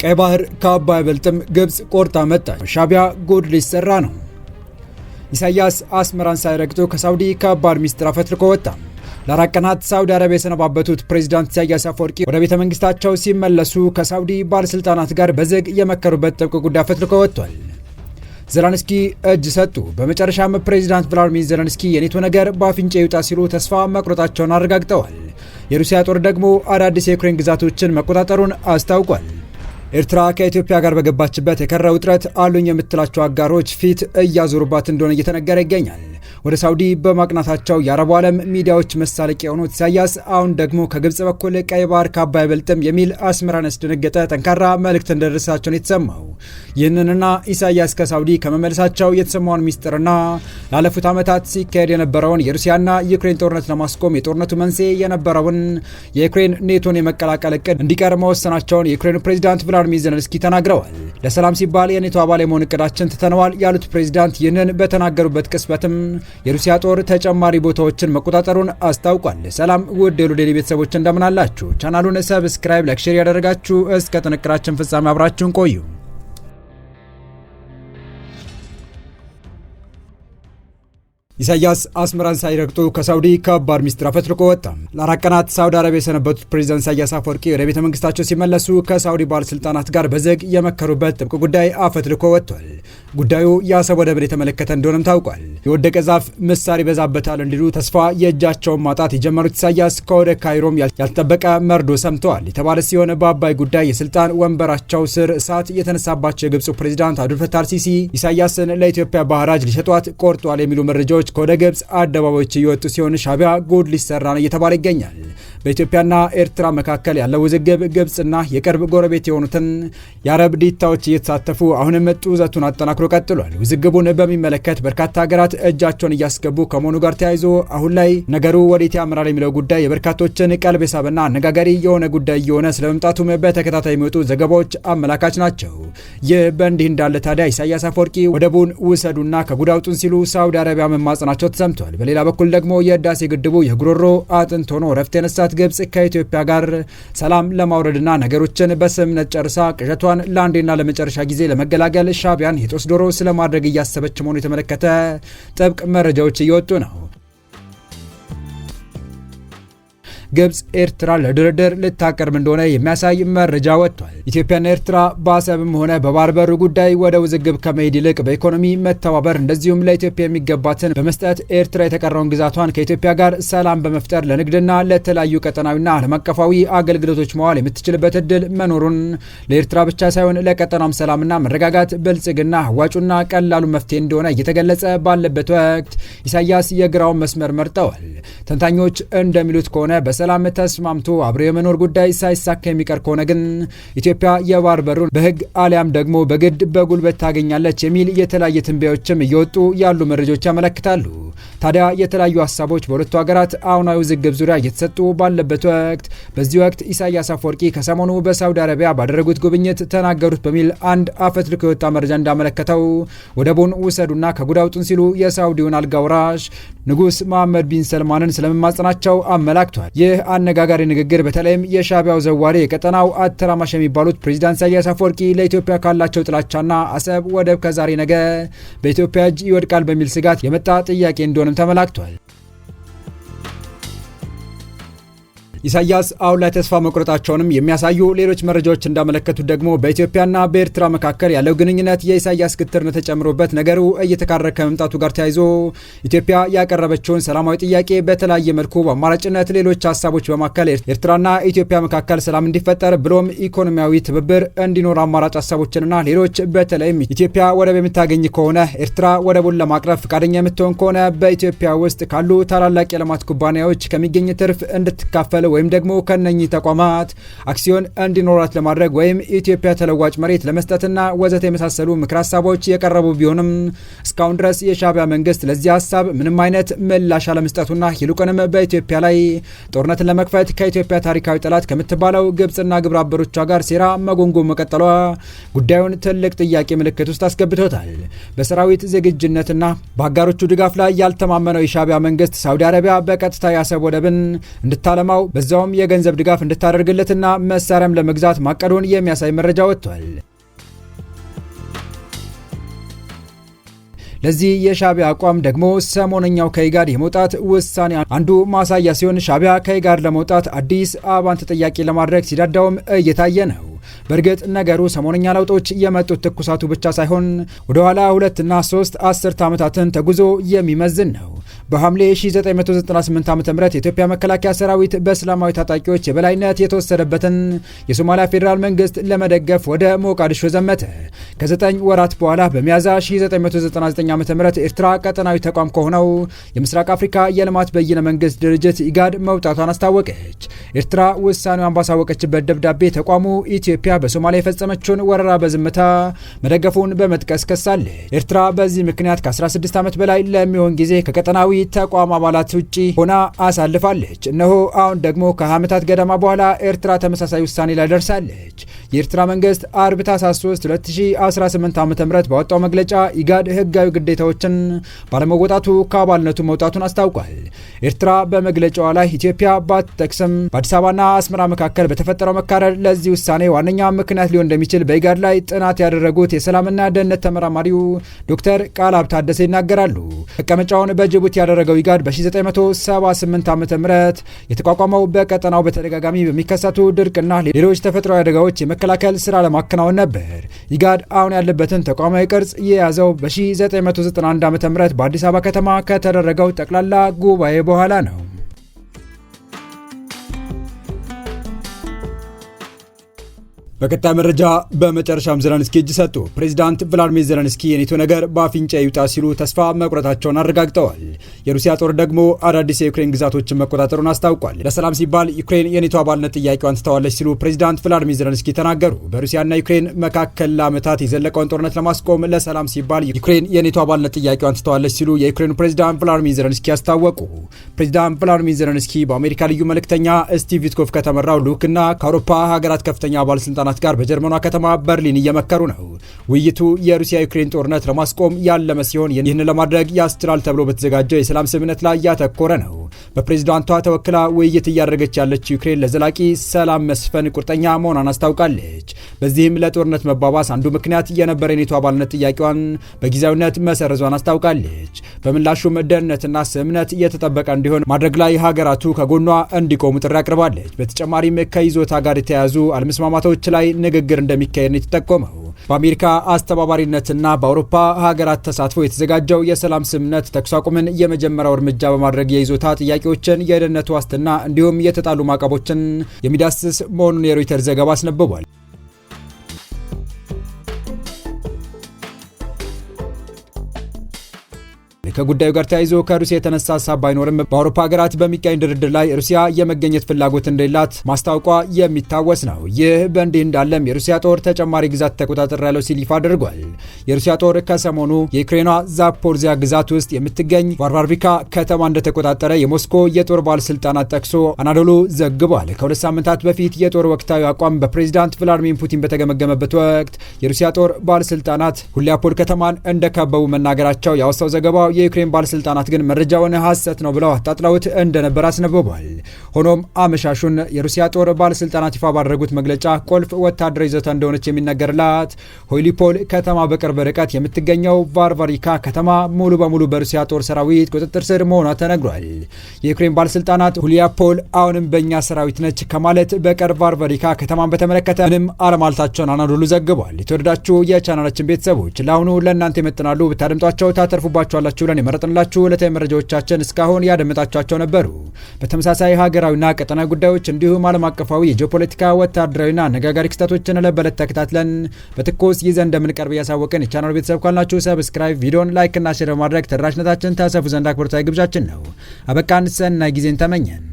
ቀይ ባህር ከአባይ በልጥም ግብጽ ቆርጣ መጣች። ሻቢያ ጉድ ሊሰራ ነው። ኢሳያስ አስመራን ሳይረግጡ ከሳውዲ ከባድ ሚስጥር አፈትልኮ ወጣ። ለ4 ቀናት ሳውዲ አረቢያ የሰነባበቱት ፕሬዝዳንት ኢሳያስ አፈወርቂ ወደ ቤተ መንግስታቸው ሲመለሱ ከሳውዲ ባለስልጣናት ጋር በዝግ የመከሩበት ጥብቅ ጉዳይ አፈትልኮ ወጥቷል። ዘለንስኪ እጅ ሰጡ። በመጨረሻም ፕሬዝዳንት ቭላድሚር ዘለንስኪ የኔቶ ነገር በአፍንጫ ይውጣ ሲሉ ተስፋ መቁረጣቸውን አረጋግጠዋል። የሩሲያ ጦር ደግሞ አዳዲስ የዩክሬን ግዛቶችን መቆጣጠሩን አስታውቋል። ኤርትራ ከኢትዮጵያ ጋር በገባችበት የከረረ ውጥረት አሉኝ የምትላቸው አጋሮች ፊት እያዞሩባት እንደሆነ እየተነገረ ይገኛል። ወደ ሳውዲ በማቅናታቸው የአረቡ ዓለም ሚዲያዎች መሳለቂያ የሆኑት ኢሳያስ አሁን ደግሞ ከግብጽ በኩል ቀይ ባህር ከአባይ አይበልጥም የሚል አስመራን ያስደነገጠ ጠንካራ መልእክት እንደደረሳቸውን የተሰማው ይህንንና ኢሳያስ ከሳውዲ ከመመለሳቸው የተሰማውን ሚስጥርና ላለፉት ዓመታት ሲካሄድ የነበረውን የሩሲያና የዩክሬን ጦርነት ለማስቆም የጦርነቱ መንስኤ የነበረውን የዩክሬን ኔቶን የመቀላቀል እቅድ እንዲቀር መወሰናቸውን የዩክሬኑ ፕሬዝዳንት ቭላድሚር ዘለንስኪ ተናግረዋል። ለሰላም ሲባል የኔቶ አባል የመሆን እቅዳችን ትተነዋል ያሉት ፕሬዝዳንት ይህንን በተናገሩበት ቅጽበትም የሩሲያ ጦር ተጨማሪ ቦታዎችን መቆጣጠሩን አስታውቋል። ሰላም ውድ የሉል ዴይሊ ቤተሰቦች እንደምን አላችሁ? ቻናሉን ሰብስክራይብ፣ ላይክ፣ ሼር ያደረጋችሁ እስከ ጥንቅራችን ፍጻሜ አብራችሁን ቆዩ። ኢሳያስ አስመራን ሳይረግጡ ከሳውዲ ከባድ ሚስጥር አፈትልኮ ወጣ። ለ4 ቀናት ሳውዲ አረቢያ የሰነበቱት ፕሬዝዳንት ኢሳያስ አፈወርቂ ወደ ቤተ መንግስታቸው ሲመለሱ ከሳውዲ ባለስልጣናት ጋር በዝግ የመከሩበት ጥብቅ ጉዳይ አፈትልኮ ወጥቷል። ጉዳዩ የአሰብ ወደብን የተመለከተ እንደሆነም ታውቋል። የወደቀ ዛፍ ምሳር ይበዛበታል እንዲሉ ተስፋ የእጃቸውን ማጣት የጀመሩት ኢሳያስ ከወደ ካይሮም ያልተጠበቀ መርዶ ሰምተዋል የተባለ ሲሆን በአባይ ጉዳይ የስልጣን ወንበራቸው ስር እሳት የተነሳባቸው የግብፁ ፕሬዝዳንት አብዱልፈታህ አልሲሲ ኢሳያስን ለኢትዮጵያ ባህራጅ ሊሸጧት ቆርጧል የሚሉ መረጃዎች ከወደ ግብጽ አደባባዮች እየወጡ ሲሆን ሻቢያ ጉድ ሊሰራ ነው እየተባለ ይገኛል። በኢትዮጵያና ኤርትራ መካከል ያለው ውዝግብ ግብጽና የቅርብ ጎረቤት የሆኑትን የአረብ ዲታዎች እየተሳተፉ አሁንም ጡዘቱን አጠናክሮ ቀጥሏል። ውዝግቡን በሚመለከት በርካታ ሀገራት እጃቸውን እያስገቡ ከመሆኑ ጋር ተያይዞ አሁን ላይ ነገሩ ወዴት ያምራል የሚለው ጉዳይ የበርካቶችን ቀልብ የሳበና አነጋጋሪ የሆነ ጉዳይ እየሆነ ስለመምጣቱም በተከታታይ የሚወጡ ዘገባዎች አመላካች ናቸው። ይህ በእንዲህ እንዳለ ታዲያ ኢሳያስ አፈወርቂ ወደቡን ውሰዱና ከጉድ አውጡን ሲሉ ሳውዲ አረቢያ መማጸናቸው ተሰምቷል። በሌላ በኩል ደግሞ የህዳሴ ግድቡ የጉሮሮ አጥንት ሆኖ ረፍት የነሳት ግብጽ ከኢትዮጵያ ጋር ሰላም ለማውረድና ነገሮችን በስምምነት ጨርሳ ቅዠቷን ለአንዴና ለመጨረሻ ጊዜ ለመገላገል ሻቢያን የጦስ ዶሮ ስለማድረግ እያሰበች መሆኑ የተመለከተ ጥብቅ መረጃዎች እየወጡ ነው። ግብጽ ኤርትራ ለድርድር ልታቀርብ እንደሆነ የሚያሳይ መረጃ ወጥቷል። ኢትዮጵያና ኤርትራ በአሰብም ሆነ በባህር በር ጉዳይ ወደ ውዝግብ ከመሄድ ይልቅ በኢኮኖሚ መተባበር እንደዚሁም ለኢትዮጵያ የሚገባትን በመስጠት ኤርትራ የተቀረውን ግዛቷን ከኢትዮጵያ ጋር ሰላም በመፍጠር ለንግድና ለተለያዩ ቀጠናዊና ዓለም አቀፋዊ አገልግሎቶች መዋል የምትችልበት እድል መኖሩን ለኤርትራ ብቻ ሳይሆን ለቀጠናም ሰላምና መረጋጋት ብልጽግና አዋጩና ቀላሉ መፍትሄ እንደሆነ እየተገለጸ ባለበት ወቅት ኢሳያስ የግራውን መስመር መርጠዋል። ተንታኞች እንደሚሉት ከሆነ ሰላም ተስማምቶ አብሮ የመኖር ጉዳይ ሳይሳካ የሚቀር ከሆነ ግን ኢትዮጵያ የባህር በሩን በሕግ አሊያም ደግሞ በግድ በጉልበት ታገኛለች የሚል የተለያየ ትንበያዎችም እየወጡ ያሉ መረጃዎች ያመለክታሉ። ታዲያ የተለያዩ ሀሳቦች በሁለቱ ሀገራት አሁናዊ ውዝግብ ዙሪያ እየተሰጡ ባለበት ወቅት በዚህ ወቅት ኢሳያስ አፈወርቂ ከሰሞኑ በሳውዲ አረቢያ ባደረጉት ጉብኝት ተናገሩት በሚል አንድ አፈትልኮ የወጣ መረጃ እንዳመለከተው ወደቡን ውሰዱና ከጉድ አውጡን ሲሉ የሳውዲውን አልጋ ወራሽ ንጉስ መሐመድ ቢን ሰልማንን ስለመማጸናቸው አመላክቷል። ይህ አነጋጋሪ ንግግር በተለይም የሻቢያው ዘዋሪ የቀጠናው አተራማሽ የሚባሉት ፕሬዝዳንት ኢሳያስ አፈወርቂ ለኢትዮጵያ ካላቸው ጥላቻና አሰብ ወደብ ከዛሬ ነገ በኢትዮጵያ እጅ ይወድቃል በሚል ስጋት የመጣ ጥያቄ እንደሆነም ተመላክቷል። ኢሳያስ አሁን ላይ ተስፋ መቁረጣቸውንም የሚያሳዩ ሌሎች መረጃዎች እንዳመለከቱት ደግሞ በኢትዮጵያና በኤርትራ መካከል ያለው ግንኙነት የኢሳያስ ግትርነት ተጨምሮበት ነገሩ እየተካረረ ከመምጣቱ ጋር ተያይዞ ኢትዮጵያ ያቀረበችውን ሰላማዊ ጥያቄ በተለያየ መልኩ በአማራጭነት ሌሎች ሀሳቦች በማከል ኤርትራና ኢትዮጵያ መካከል ሰላም እንዲፈጠር ብሎም ኢኮኖሚያዊ ትብብር እንዲኖር አማራጭ ሀሳቦችንና ሌሎች በተለይም ኢትዮጵያ ወደብ የምታገኝ ከሆነ ኤርትራ ወደቡን ለማቅረብ ፈቃደኛ የምትሆን ከሆነ በኢትዮጵያ ውስጥ ካሉ ታላላቅ የልማት ኩባንያዎች ከሚገኝ ትርፍ እንድትካፈል ወይም ደግሞ ከነኚህ ተቋማት አክሲዮን እንዲኖራት ለማድረግ ወይም ኢትዮጵያ ተለዋጭ መሬት ለመስጠትና ወዘተ የመሳሰሉ ምክር ሀሳቦች የቀረቡ ቢሆንም እስካሁን ድረስ የሻቢያ መንግስት ለዚህ ሀሳብ ምንም አይነት ምላሽ አለመስጠቱና ይልቁንም በኢትዮጵያ ላይ ጦርነትን ለመክፈት ከኢትዮጵያ ታሪካዊ ጠላት ከምትባለው ግብጽና ግብረ አበሮቿ ጋር ሴራ መጎንጎን መቀጠሏ ጉዳዩን ትልቅ ጥያቄ ምልክት ውስጥ አስገብቶታል። በሰራዊት ዝግጁነትና በአጋሮቹ ድጋፍ ላይ ያልተማመነው የሻቢያ መንግስት ሳውዲ አረቢያ በቀጥታ የአሰብ ወደብን እንድታለማው በዛውም የገንዘብ ድጋፍ እንድታደርግለትና መሳሪያም ለመግዛት ማቀዱን የሚያሳይ መረጃ ወጥቷል። ለዚህ የሻዕቢያ አቋም ደግሞ ሰሞነኛው ከኢጋድ የመውጣት ውሳኔ አንዱ ማሳያ ሲሆን ሻዕቢያ ከኢጋድ ለመውጣት አዲስ አበባን ተጠያቂ ለማድረግ ሲዳዳውም እየታየ ነው። በእርግጥ ነገሩ ሰሞነኛ ለውጦች የመጡት ትኩሳቱ ብቻ ሳይሆን ወደ ኋላ 2 እና 3 አስርት ዓመታትን ተጉዞ የሚመዝን ነው። በሐምሌ 1998 ዓ.ም የኢትዮጵያ መከላከያ ሰራዊት በእስላማዊ ታጣቂዎች የበላይነት የተወሰደበትን የሶማሊያ ፌዴራል መንግስት ለመደገፍ ወደ ሞቃዲሾ ዘመተ። ከ9 ወራት በኋላ በሚያዝያ 1999 ዓ.ም ኤርትራ ቀጠናዊ ተቋም ከሆነው የምስራቅ አፍሪካ የልማት በይነ መንግስት ድርጅት ኢጋድ መውጣቷን አስታወቀች። ኤርትራ ውሳኔዋን ባሳወቀችበት ደብዳቤ ተቋሙ ኢትዮጵያ በሶማሊያ የፈጸመችውን ወረራ በዝምታ መደገፉን በመጥቀስ ከሳለች። ኤርትራ በዚህ ምክንያት ከ16 ዓመት በላይ ለሚሆን ጊዜ ከቀጠናዊ ተቋም አባላት ውጪ ሆና አሳልፋለች። እነሆ አሁን ደግሞ ከዓመታት ገደማ በኋላ ኤርትራ ተመሳሳይ ውሳኔ ላይ ደርሳለች። የኤርትራ መንግስት አርብ ታኅሳስ 3 2018 ዓ.ም ባወጣው መግለጫ ኢጋድ ህጋዊ ግዴታዎችን ባለመወጣቱ ከአባልነቱ መውጣቱን አስታውቋል። ኤርትራ በመግለጫዋ ላይ ኢትዮጵያ ባትጠቅስም በአዲስ አበባና አስመራ መካከል በተፈጠረው መካረር ለዚህ ውሳኔ ዋነኛ ምክንያት ሊሆን እንደሚችል በኢጋድ ላይ ጥናት ያደረጉት የሰላምና ደህንነት ተመራማሪው ዶክተር ቃልአብ ታደሰ ይናገራሉ። መቀመጫውን በጅቡቲ ያደረገው ኢጋድ በ1978 ዓ.ም የተቋቋመው በቀጠናው በተደጋጋሚ በሚከሰቱ ድርቅና ሌሎች ተፈጥሯዊ አደጋዎች የመከላከል ስራ ለማከናወን ነበር። ኢጋድ አሁን ያለበትን ተቋማዊ ቅርጽ የያዘው በ1991 ዓ.ም በአዲስ አበባ ከተማ ከተደረገው ጠቅላላ ጉባኤ በኋላ ነው። በቀጣይ መረጃ በመጨረሻም ዘለንስኪ እጅ ሰጡ። ፕሬዚዳንት ቭላዲሚር ዘለንስኪ የኔቶ ነገር በአፍንጫ ይውጣ ሲሉ ተስፋ መቁረጣቸውን አረጋግጠዋል። የሩሲያ ጦር ደግሞ አዳዲስ የዩክሬን ግዛቶችን መቆጣጠሩን አስታውቋል። ለሰላም ሲባል ዩክሬን የኔቶ አባልነት ጥያቄዋን ትተዋለች ሲሉ ፕሬዚዳንት ቭላዲሚር ዘለንስኪ ተናገሩ። በሩሲያና ዩክሬን መካከል ለዓመታት የዘለቀውን ጦርነት ለማስቆም ለሰላም ሲባል ዩክሬን የኔቶ አባልነት ጥያቄዋን ትተዋለች ሲሉ የዩክሬኑ ፕሬዚዳንት ቭላዲሚር ዘለንስኪ አስታወቁ። ፕሬዚዳንት ቭላዲሚር ዘለንስኪ በአሜሪካ ልዩ መልእክተኛ ስቲቭ ዊትኮፍ ከተመራው ልዑክና ከአውሮፓ ሀገራት ከፍተኛ ባለስልጣናት ጋር በጀርመኗ ከተማ በርሊን እየመከሩ ነው። ውይይቱ የሩሲያ ዩክሬን ጦርነት ለማስቆም ያለመ ሲሆን ይህን ለማድረግ ያስችላል ተብሎ በተዘጋጀው የሰላም ስምምነት ላይ ያተኮረ ነው። በፕሬዝዳንቷ ተወክላ ውይይት እያደረገች ያለች ዩክሬን ለዘላቂ ሰላም መስፈን ቁርጠኛ መሆኗን አስታውቃለች። በዚህም ለጦርነት መባባስ አንዱ ምክንያት የነበረ የኔቶ አባልነት ጥያቄዋን በጊዜያዊነት መሰረዟን አስታውቃለች። በምላሹም ደህንነትና ስምምነት እየተጠበቀ እንዲሆን ማድረግ ላይ ሀገራቱ ከጎኗ እንዲቆሙ ጥሪ አቅርባለች። በተጨማሪም ከይዞታ ጋር የተያያዙ አለመስማማቶች ላይ ንግግር እንደሚካሄድ ነው የተጠቆመው። በአሜሪካ አስተባባሪነትና በአውሮፓ ሀገራት ተሳትፎ የተዘጋጀው የሰላም ስምምነት ተኩስ አቁምን የመጀመሪያው እርምጃ በማድረግ የይዞታ ጥያቄዎችን፣ የደህንነት ዋስትና እንዲሁም የተጣሉ ማዕቀቦችን የሚዳስስ መሆኑን የሮይተርስ ዘገባ አስነብቧል። ከጉዳዩ ጋር ተያይዞ ከሩሲያ የተነሳ ሀሳብ ባይኖርም በአውሮፓ ሀገራት በሚካሄድ ድርድር ላይ ሩሲያ የመገኘት ፍላጎት እንደሌላት ማስታወቋ የሚታወስ ነው። ይህ በእንዲህ እንዳለም የሩሲያ ጦር ተጨማሪ ግዛት ተቆጣጥሬያለሁ ሲል ይፋ አድርጓል። የሩሲያ ጦር ከሰሞኑ የዩክሬኗ ዛፖርዚያ ግዛት ውስጥ የምትገኝ ቫርቫርቪካ ከተማ እንደተቆጣጠረ የሞስኮ የጦር ባለስልጣናት ጠቅሶ አናዶሉ ዘግቧል። ከ2 ሳምንታት በፊት የጦር ወቅታዊ አቋም በፕሬዚዳንት ቭላዲሚር ፑቲን በተገመገመበት ወቅት የሩሲያ ጦር ባለስልጣናት ሁሊያፖል ከተማን እንደከበቡ መናገራቸው ያወሳው ዘገባው የዩክሬን ባለስልጣናት ግን መረጃውን ሐሰት ነው ብለው አጣጥለውት እንደነበር አስነብቧል። ሆኖም አመሻሹን የሩሲያ ጦር ባለስልጣናት ይፋ ባደረጉት መግለጫ ቁልፍ ወታደራዊ ይዞታ እንደሆነች የሚነገርላት ሆሊፖል ከተማ በቅርብ ርቀት የምትገኘው ቫርቫሪካ ከተማ ሙሉ በሙሉ በሩሲያ ጦር ሰራዊት ቁጥጥር ስር መሆኗ ተነግሯል። የዩክሬን ባለስልጣናት ሁሊያፖል አሁንም በእኛ ሰራዊት ነች ከማለት በቀር ቫርቫሪካ ከተማን በተመለከተ ምንም አለማለታቸውን አናዶሉ ዘግቧል። የተወደዳችሁ የቻናላችን ቤተሰቦች ለአሁኑ ለእናንተ ይመጥናሉ ብታደምጧቸው ታተርፉባቸዋላችሁ ብለን የመረጥንላችሁ ዕለታዊ መረጃዎቻችን እስካሁን ያደመጣችኋቸው ነበሩ። በተመሳሳይ ሀገራዊና ቀጠናዊ ጉዳዮች እንዲሁም ዓለም አቀፋዊ የጂኦፖለቲካ ወታደራዊና አነጋጋሪ ክስተቶችን ለበለት ተከታትለን በትኩስ ይዘን እንደምንቀርብ እያሳወቅን የቻናሉ ቤተሰብ ካልናችሁ ሰብስክራይብ፣ ቪዲዮን ላይክ እና ሼር በማድረግ ተደራሽነታችን ታሰፉ ዘንድ አክብሮታዊ ግብዣችን ነው። አበቃን። ሰናይ ጊዜን ተመኘን።